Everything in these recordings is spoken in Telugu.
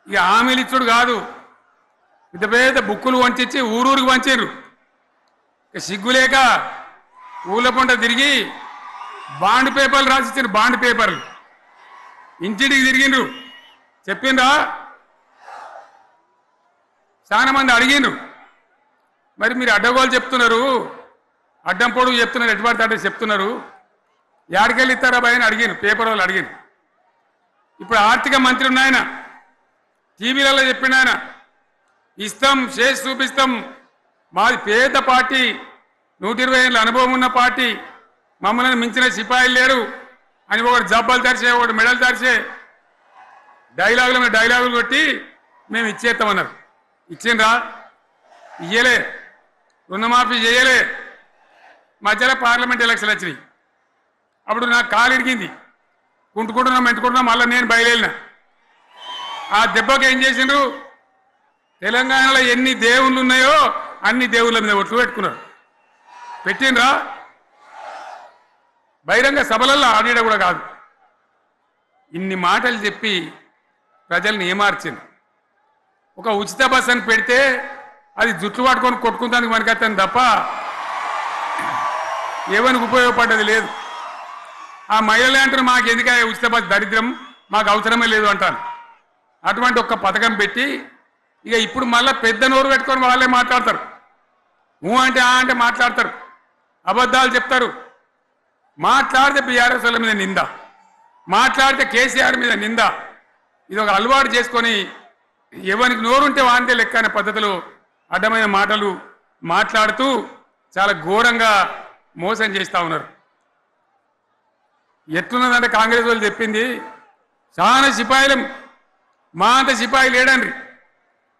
ఇక హామీలు ఇచ్చుడు కాదు, పెద్ద పెద్ద బుక్కులు వంచి ఊరూరికి వంచారు. ఇక సిగ్గులేక ఊళ్ళ పంట తిరిగి బాండ్ పేపర్లు రాసిచ్చారు. బాండ్ పేపర్లు ఇంటింటికి తిరిగిండ్రు. చెప్పిండ్రా? చాలా మంది అడిగిండ్రు. మరి మీరు అడ్డగోలు చెప్తున్నారు, అడ్డం పొడుగు చెప్తున్నారు, ఎటువంటి అంటే చెప్తున్నారు, యాడికెళ్ళి ఇస్తారా భయ అని అడిగిండ్రు. పేపర్ వాళ్ళు అడిగిండ్రు. ఇప్పుడు ఆర్థిక మంత్రి ఉన్నాయన టీవీలలో చెప్పిండు, ఆయన ఇస్తాం, చేసి చూపిస్తాం, మాది పేద పార్టీ, 120 ఏళ్ళ అనుభవం ఉన్న పార్టీ, మమ్మల్ని మించిన సిపాయిలు లేరు అని ఒకటి జబ్బలు తెరిచే, ఒకటి మెడలు తెరిచే డైలాగుల మీద డైలాగులు కొట్టి మేము ఇచ్చేస్తామన్నారు. ఇచ్చిండ్రా? ఇయ్యలే. రుణమాఫీ చేయలే. మధ్యలో పార్లమెంట్ ఎలక్షన్ వచ్చినాయి. అప్పుడు నాకు కాలు ఇరిగింది. కుంటుకుంటున్నాం మెంటుకుంటున్నాం, మళ్ళీ నేను బయలుదేరిన. ఆ దెబ్బకి ఏం చేసిండ్రు? తెలంగాణలో ఎన్ని దేవుళ్ళు ఉన్నాయో అన్ని దేవుళ్ళ మీద ఒట్లు పెట్టుకున్నారు. పెట్టిండ్రా? బహిరంగ సభలలో ఆడిడ కూడా కాదు. ఇన్ని మాటలు చెప్పి ప్రజల్ని ఏమార్చింది. ఒక ఉచిత బస్ అని పెడితే అది జుట్లు పట్టుకొని కొట్టుకుంటానికి మనకత్తాను తప్ప ఎవరికి ఉపయోగపడ్డది లేదు. ఆ మహిళలే అంటారు, మాకు ఎందుక ఉచిత బస్, దరిద్రం, మాకు అవసరమే లేదు అంటారు. అటువంటి ఒక్క పథకం పెట్టి ఇక ఇప్పుడు మళ్ళీ పెద్ద నోరు పెట్టుకొని వాళ్ళే మాట్లాడతారు. అంటే అంటే మాట్లాడతారు, అబద్ధాలు చెప్తారు. మాట్లాడితే బీఆర్ఎస్ వాళ్ళ మీద నింద, మాట్లాడితే కేసీఆర్ మీద నింద. ఇది ఒక అలవాటు చేసుకొని ఎవరికి నోరుంటే వాంతే లెక్క అనే పద్ధతిలో అడ్డమైన మాటలు మాట్లాడుతూ చాలా ఘోరంగా మోసం చేస్తూ ఉన్నారు. ఎట్లున్నదంటే కాంగ్రెస్ వాళ్ళు చెప్పింది, చాలా సిపాయిలం, మా అంత సిపాయి లేడండి.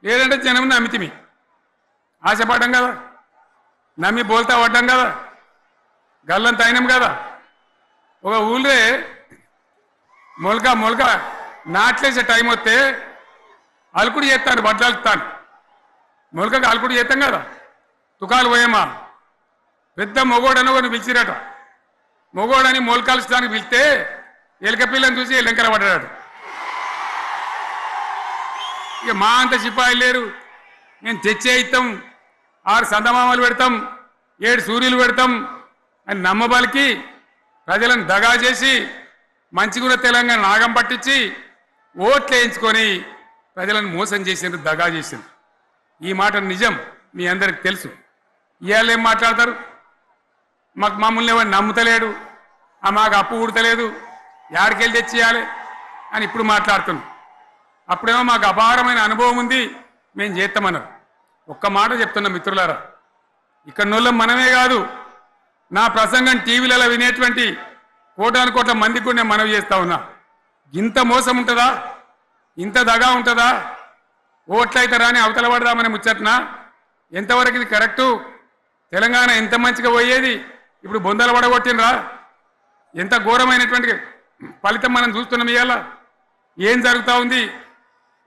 లేదంటే జనం నమ్మితిమి, ఆశపడ్డాం కదా, నమ్మి బోల్తా పడ్డాం కదా, గల్లంత అయినాం కదా. ఒక ఊళ్ళే మొలక నాట్లేసే టైం వస్తే అలుకుడు చేస్తాను, బట్టలుతాను. మొలకకు అలుకుడు చేస్తాం కదా, తుకాలు పోయేమా. పెద్ద మొగోడని ఒకరిని పిలిచిరట. మొగోడని మొలకలుస్తానికి పిలిస్తే ఎలక పిల్లని చూసి ఎలంకర పడ్డాడు. ఇక మా అంత సిపాయిలు లేరు, మేము తెచ్చే ఇస్తాం, 6 సందమామలు పెడతాం, 7 సూర్యులు పెడతాం అని నమ్మబలికి ప్రజలను దగా చేసి మంచిగున్న తెలంగాణ నాగం పట్టించి ఓట్లు వేయించుకొని ప్రజలను మోసం చేసిండ్రు, దగా చేసిండ్రు. ఈ మాట నిజం, మీ అందరికి తెలుసు. ఇవాళ ఏం మాట్లాడతారు? మమ్మల్ని ఎవరు నమ్ముతలేడు, మాకు అప్పు ఉడతలేదు, యాడికెళ్ళి తెచ్చియాలి అని ఇప్పుడు మాట్లాడుతున్నాం. అప్పుడేమో మాకు అపారమైన అనుభవం ఉంది, మేము చేస్తామన్నారు. ఒక్క మాట చెప్తున్నా మిత్రులారా, ఇక్కడ నోళ్ళం మనమే కాదు, నా ప్రసంగం టీవీలలో వినేటువంటి కోటాను కోట్ల మందికి కూడా నేను మనవి చేస్తా ఉన్నా. ఇంత మోసం ఉంటుందా? ఇంత దగా ఉంటుందా? ఓట్లయితే రాని అవతల పడదామని ముచ్చట్నా? ఎంతవరకు ఇది కరెక్టు? తెలంగాణ ఎంత మంచిగా పోయేది, ఇప్పుడు బొందలు పడగొట్టినరా? ఎంత ఘోరమైనటువంటి ఫలితం మనం చూస్తున్నాం. ఇవాళ ఏం జరుగుతూ ఉంది?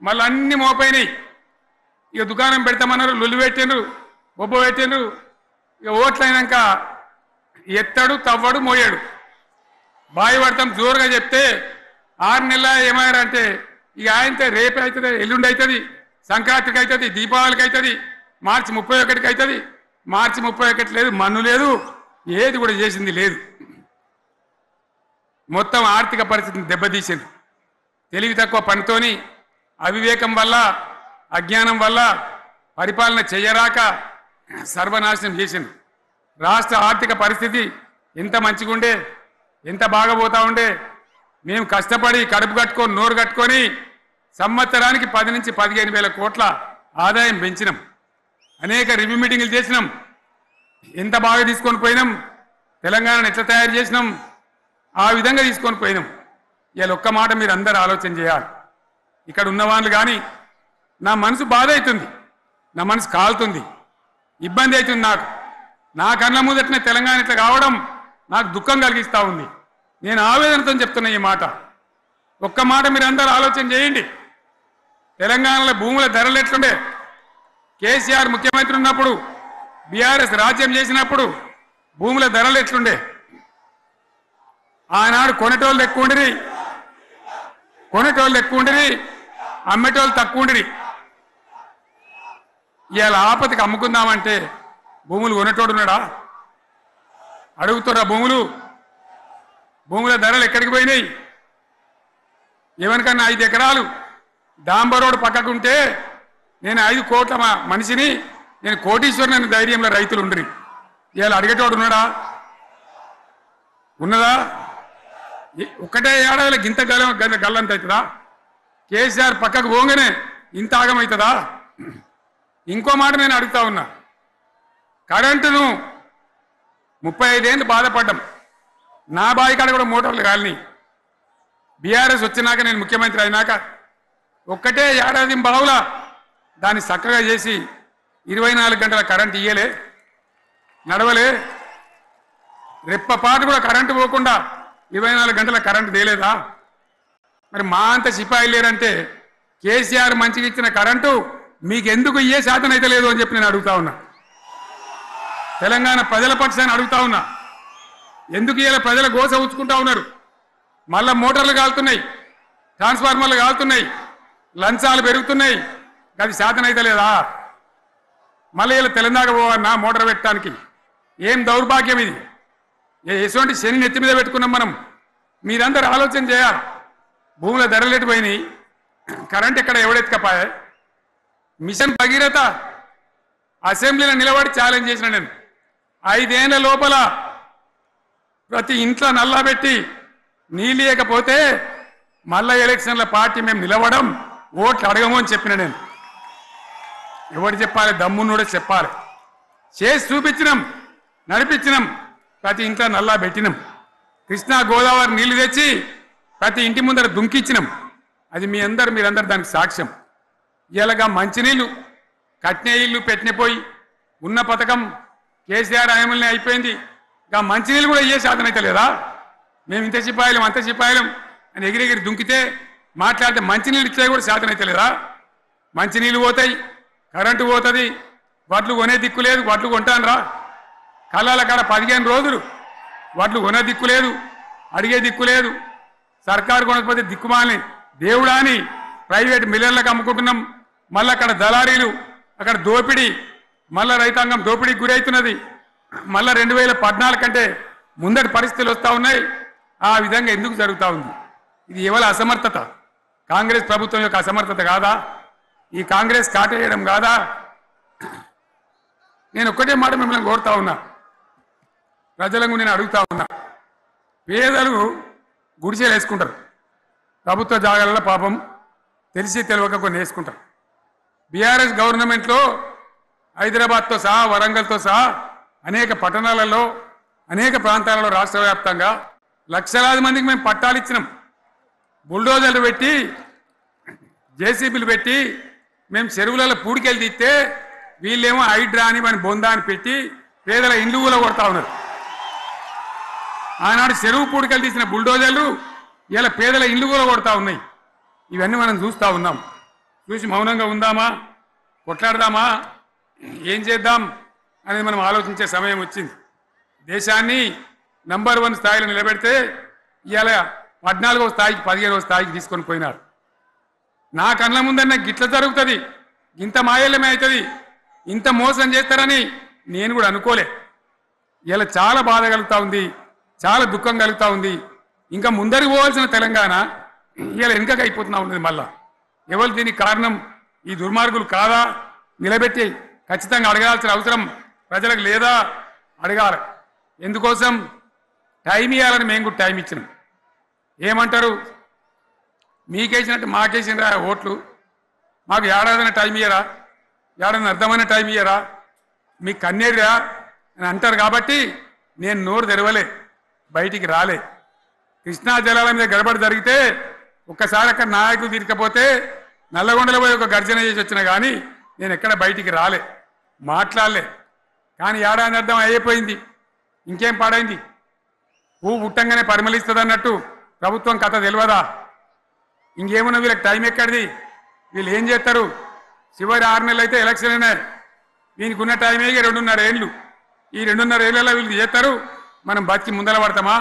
మళ్ళీ అన్ని మోపైనాయి. ఇక దుకాణం పెడతామన్నారు, లొల్లు పెట్టిండ్రు, బొబ్బ పెట్టిండ్రు. ఇక ఓట్లయినాక ఎత్తడు, తవ్వడు, మోయాడు. బాయి పడతాం జోరుగా చెప్తే 6 నెలల ఏమయ్యారంటే ఇక ఆయనతో రేపు అవుతుంది, ఎల్లుండి అవుతుంది, సంక్రాంతికి అవుతుంది, దీపావళికి అవుతుంది, మార్చి 31కి అవుతుంది. మార్చి 31 లేదు, మన్ను లేదు, ఏది కూడా చేసింది లేదు. మొత్తం ఆర్థిక పరిస్థితిని దెబ్బతీసింది. తెలివి తక్కువ పనితోని, అవివేకం వల్ల, అజ్ఞానం వల్ల పరిపాలన చేయరాక సర్వనాశనం చేసింది. రాష్ట్ర ఆర్థిక పరిస్థితి ఎంత మంచిగా ఉండే, ఎంత బాగా పోతా ఉండే. మేము కష్టపడి కడుపు కట్టుకొని నోరు కట్టుకొని సంవత్సరానికి 10 నుంచి 15 వేల కోట్ల ఆదాయం పెంచినాం. అనేక రివ్యూ మీటింగులు చేసినాం. ఎంత బాగా తీసుకొని పోయినాం, తెలంగాణను ఎట్లా తయారు చేసినాం, ఆ విధంగా తీసుకొని పోయినాం. ఇవాళ ఒక్క మాట మీరు అందరూ ఆలోచన చేయాలి. ఇక్కడ ఉన్న వాళ్ళు కానీ నా మనసు బాధ అవుతుంది, నా మనసు కాలుతుంది, ఇబ్బంది అవుతుంది. నా కళ్ళ ముందటనే తెలంగాణ ఇట్లా కావడం నాకు దుఃఖం కలిగిస్తూ ఉంది. నేను ఆవేదనతో చెప్తున్నా ఈ మాట. ఒక్క మాట మీరు అందరూ ఆలోచన చేయండి. తెలంగాణలో భూముల ధరలు ఎట్లుండే? కేసీఆర్ ముఖ్యమంత్రి ఉన్నప్పుడు, బీఆర్ఎస్ రాజ్యం చేసినప్పుడు భూముల ధరలు ఎట్లుండే? ఆనాడు కొనేటోళ్ళు ఎక్కువ ఉండిరి, అమ్మేటోళ్ళు తక్కువ ఉండిరి. ఇవాళ ఆపతికి అమ్ముకుందామంటే భూములు కొనేటోడు ఉన్నాడా? అడుగుతురా భూముల ధరలు ఎక్కడికి పోయినాయి? ఎవరికన్నా 5 ఎకరాలు డాంబర్ రోడ్ పక్కకుంటే నేను 5 కోట్ల మనిషిని, నేను కోటీశ్వరుని ధైర్యంలో రైతులు ఉండ్రి. ఇవాళ అడిగేటోడు ఉన్నాడా? ఉన్నదా? ఒక్కటే ఏడాదిలో గింత గల్లంత అవుతుందా? కేసీఆర్ పక్కకు పోగానే ఇంత ఆగమవుతుందా? ఇంకో మాట నేను అడుగుతా ఉన్నా, కరెంటును 35 ఏళ్ళు బాధపడ్డాం. నా బావి కాడ కూడా మోటార్లు కాలని. బీఆర్ఎస్ వచ్చినాక, నేను ముఖ్యమంత్రి అయినాక ఒక్కటే ఏడాది బావుల దాన్ని చక్కగా చేసి 24 గంటల కరెంట్ ఇయ్యలే, నడవలే. రెప్పపాటు కూడా కరెంటు పోకుండా 24 గంటల కరెంటు తేలేదా? మరి మా అంత సిపాయి లేరంటే కేసీఆర్ మంచిగా ఇచ్చిన కరెంటు మీకెందుకు ఇయ్యే శాతం అయితే లేదు అని చెప్పి నేను అడుగుతా ఉన్నా. తెలంగాణ ప్రజల పక్షాన్ని అడుగుతా ఉన్నా. ఎందుకు ఇలా ప్రజల గోస ఉంచుకుంటా ఉన్నారు? మళ్ళా మోటార్లు కాలుతున్నాయి, ట్రాన్స్ఫార్మర్లు కాలుతున్నాయి, లంచాలు పెరుగుతున్నాయి. అది శాతం అయితే లేదా? మళ్ళీ ఇలా తెలంగాణ పోవన్నా మోటార్ పెట్టడానికి? ఏం దౌర్భాగ్యం ఇది! ఎటువంటి శని నెత్తి మీద పెట్టుకున్నాం మనం. మీరందరూ ఆలోచన చేయాలి. భూముల ధరలు ఎటుపోయినాయి, కరెంట్ ఎక్కడ ఎవడెత్తుకపోయా? మిషన్ భగీరథ అసెంబ్లీలో నిలబడి ఛాలెంజ్ చేసిన నేను. 5 ఏళ్ల లోపల ప్రతి ఇంట్లో నల్లా పెట్టి నీళ్ళు ఇవ్వకపోతే మళ్ళా ఎలక్షన్ల పార్టీ మేము నిలవడం, ఓట్లు అడగము అని చెప్పిన నేను. ఎవరు చెప్పాలి? దమ్మున్నోడే చెప్పాలి. చేసి చూపించినాం, నడిపించినాం. ప్రతి ఇంట్లో నల్లా పెట్టినాం. కృష్ణా గోదావరి నీళ్లు తెచ్చి ప్రతి ఇంటి ముందర దుంకిచ్చినాం. అది మీరందరూ దానికి సాక్ష్యం. ఇలాగా మంచినీళ్ళు కట్నే ఇల్లు పెట్టినపోయి ఉన్న పథకం కేసీఆర్ ఆయమల్ని అయిపోయింది. ఇంకా మంచినీళ్ళు కూడా ఇయ్యే శాతం అయితే లేదా? మేము ఇంత సిపాయిలం అంత సిపాయిలం అని ఎగిరెగిరి దుంకితే మాట్లాడితే మంచినీళ్ళు ఇచ్చే కూడా శాతం అయితే లేదా? మంచినీళ్ళు పోతాయి, కరెంటు పోతుంది, వడ్లు కొనే దిక్కు లేదు. వడ్లు కొంటాను రా, కళ్ళాల కాడ 15 రోజులు వడ్లు కొనే దిక్కు లేదు, అడిగే దిక్కు లేదు. సర్కారు కొనకపోతే దిక్కుమాలని దేవుడా అని ప్రైవేట్ మిల్లర్లకు అమ్ముకుంటున్నాం. మళ్ళీ అక్కడ దళారీలు, అక్కడ దోపిడీ, మళ్ళా రైతాంగం దోపిడీకి గురవుతున్నది. మళ్ళా 2014 కంటే ముందటి పరిస్థితులు వస్తూ ఉన్నాయి. ఆ విధంగా ఎందుకు జరుగుతూ ఉంది? ఇది ఎవరి అసమర్థత? కాంగ్రెస్ ప్రభుత్వం యొక్క అసమర్థత కాదా? ఈ కాంగ్రెస్ కాటేయడం కాదా? నేను ఒక్కటే మాట మిమ్మల్ని కోరుతా ఉన్నా, ప్రజలకు నేను అడుగుతా ఉన్నా. పేదలు గుడిసెలు వేసుకుంటారు, ప్రభుత్వ జాగాలలో పాపం తెలిసి తెలియక కొన్ని వేసుకుంటారు. బీఆర్ఎస్ గవర్నమెంట్లో హైదరాబాద్తో సహా, వరంగల్తో సహా అనేక పట్టణాలలో, అనేక ప్రాంతాలలో రాష్ట్ర వ్యాప్తంగా లక్షలాది మందికి మేము పట్టాలు ఇచ్చినాం. బుల్డోజర్లు పెట్టి, జేసీబీలు పెట్టి మేము చెరువులలో పూడికెళ్ళి తీస్తే వీళ్ళేమో హైడ్రా అని మన బొందా అని పెట్టి పేదల ఇండ్లు కూడా కొడతా ఉన్నారు. ఆనాడు చెరువు పూడికెళ్ళి తీసిన బుల్డోజర్లు ఇలా పేదల ఇండ్లు కూడా కొడతా ఉన్నాయి. ఇవన్నీ మనం చూస్తూ ఉన్నాం. చూసి మౌనంగా ఉందామా, కొట్లాడదామా, ఏం చేద్దాం అనేది మనం ఆలోచించే సమయం వచ్చింది. దేశాన్ని నంబర్ 1 స్థాయిలో నిలబెడితే ఇవాళ 14వ స్థాయికి 15వ స్థాయికి తీసుకొని పోయినారు. నా కళ్ళ ముందన్న గిట్ల జరుగుతుంది, ఇంత మాయల్యమే అవుతుంది, ఇంత మోసం చేస్తారని నేను కూడా అనుకోలే. ఇలా చాలా బాధ కలుగుతూ ఉంది, చాలా దుఃఖం కలుగుతూ ఉంది. ఇంకా ముందరికి పోవాల్సిన తెలంగాణ ఇలా వెనుకగా అయిపోతున్నా ఉన్నది. మళ్ళా ఎవరు దీనికి కారణం? ఈ దుర్మార్గులు కాదా? నిలబెట్టి ఖచ్చితంగా అడగాల్సిన అవసరం ప్రజలకు లేదా? అడగాలి. ఎందుకోసం? టైం ఇవ్వాలని మేము కూడా టైం ఇచ్చినాం. ఏమంటారు? మీకేసినట్టు మాకేసినరా ఓట్లు, మాకు ఏడాదిన టైం ఇయ్యరా, ఏడాదిన అర్థమైన టైం ఇయ్యరా, మీకు కన్నేరురా అని అంటారు. కాబట్టి నేను నోరు తెరవలే, బయటికి రాలే. కృష్ణా జలాల మీద గడబడి జరిగితే ఒక్కసారి అక్కడ నాయకులు తీరకపోతే నల్లగొండలో పోయి ఒక గర్జన చేసి వచ్చినా కానీ నేను ఎక్కడ బయటికి రాలే, మాట్లాడలే. కానీ ఏడాది అర్థం అయిపోయింది, ఇంకేం పాడైంది? పువ్వు పుట్టంగానే పరిమళిస్తుంది అన్నట్టు ప్రభుత్వం కథ తెలియదా? ఇంకేమున్నా వీళ్ళకి టైం ఎక్కడిది? వీళ్ళు ఏం చేస్తారు? చివరి 6 నెలలు అయితే ఎలక్షన్ అయినాయి. వీనికి ఉన్న టైం 2.5 ఏళ్ళు. ఈ 2.5 ఏళ్ళలో వీళ్ళు చేస్తారు, మనం బతికి ముందర పడతామా?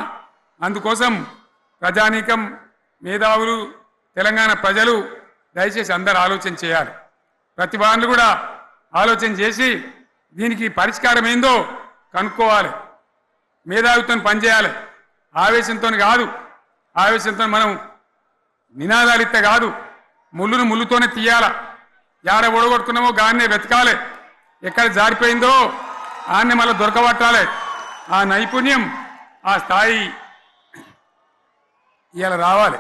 అందుకోసం ప్రజానీకం, మేధావులు, తెలంగాణ ప్రజలు దయచేసి అందరూ ఆలోచన చేయాలి. ప్రతి వాళ్ళు కూడా ఆలోచన చేసి దీనికి పరిష్కారం ఏందో కనుక్కోవాలి. మేధావితో పనిచేయాలి. ఆవేశంతో కాదు. ఆవేశంతో మనం నినాదాలు ఇస్తే కాదు, ముళ్ళును ముళ్ళుతోనే తీయాల. యాడ ఒడగొట్టుకున్నామో గాన్నే వెతకాలి. ఎక్కడ జారిపోయిందో ఆన్నే మళ్ళీ దొరకబట్టాలి. ఆ నైపుణ్యం, ఆ స్థాయి ఇవాళ రావాలి.